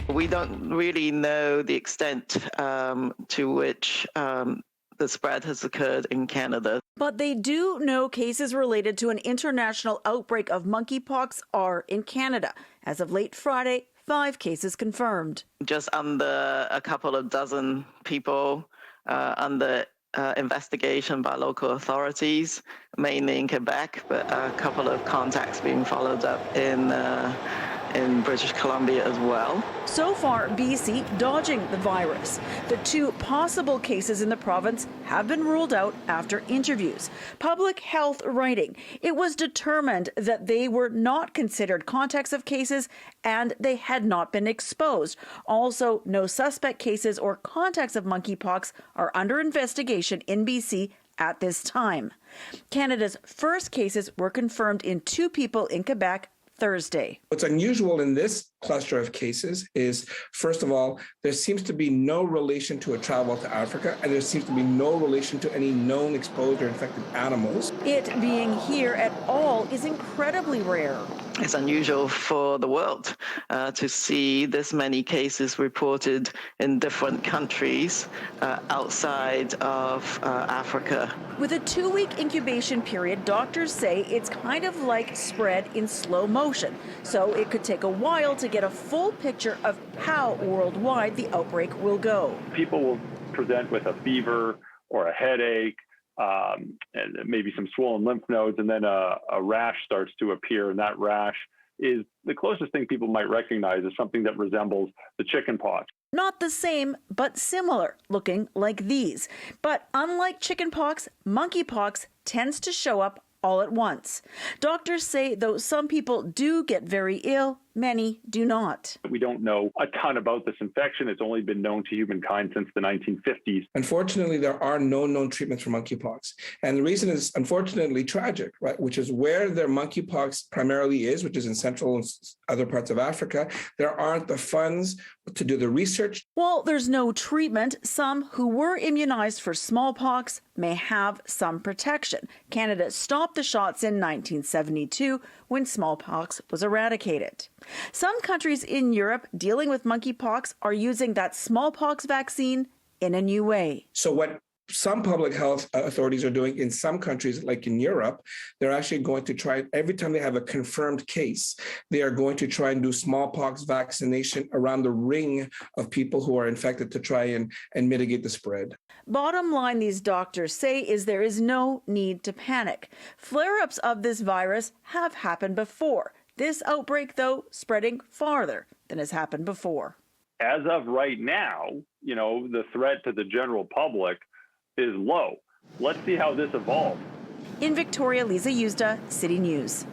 We don't really know the extent to which the spread has occurred in Canada. But they do know cases related to an international outbreak of monkeypox are in Canada. As of late Friday, 5 cases confirmed. Just under a couple of dozen people under investigation by local authorities, mainly in Quebec, but a couple of contacts being followed up in British Columbia as well. So far, BC dodging the virus. The 2 possible cases in the province have been ruled out after interviews. Public Health writing, it was determined that they were not considered contacts of cases and they had not been exposed. Also, no suspect cases or contacts of monkeypox are under investigation in BC at this time. Canada's first cases were confirmed in 2 people in Quebec Thursday. What's unusual in this cluster of cases is, first of all, there seems to be no relation to a travel to Africa, and there seems to be no relation to any known exposed or infected animals. It being here at all is incredibly rare. It's unusual for the world to see this many cases reported in different countries outside of Africa. With a 2-week incubation period, doctors say it's kind of like spread in slow motion. So it could take a while to get a full picture of how worldwide the outbreak will go. People will present with a fever or a headache, and maybe some swollen lymph nodes, and then a rash starts to appear, and that rash is the closest thing people might recognize as something that resembles the chickenpox. Not the same, but similar, looking like these. But unlike chickenpox, monkeypox tends to show up all at once. Doctors say though some people do get very ill, many do not. We don't know a ton about this infection. It's only been known to humankind since the 1950s. Unfortunately, there are no known treatments for monkeypox. And the reason is unfortunately tragic, right? Which is where their monkeypox primarily is, which is in Central and other parts of Africa. There aren't the funds to do the research. While there's no treatment, some who were immunized for smallpox may have some protection. Canada stopped the shots in 1972 when smallpox was eradicated. Some countries in Europe dealing with monkeypox are using that smallpox vaccine in a new way. So what some public health authorities are doing in some countries, like in Europe, they're actually going to try, every time they have a confirmed case, they are going to try and do smallpox vaccination around the ring of people who are infected to try and mitigate the spread. Bottom line, these doctors say, is there is no need to panic. Flare-ups of this virus have happened before. This outbreak, though, spreading farther than has happened before. As of right now, the threat to the general public is low. Let's see how this evolves. In Victoria, Lisa Yuzda, City News.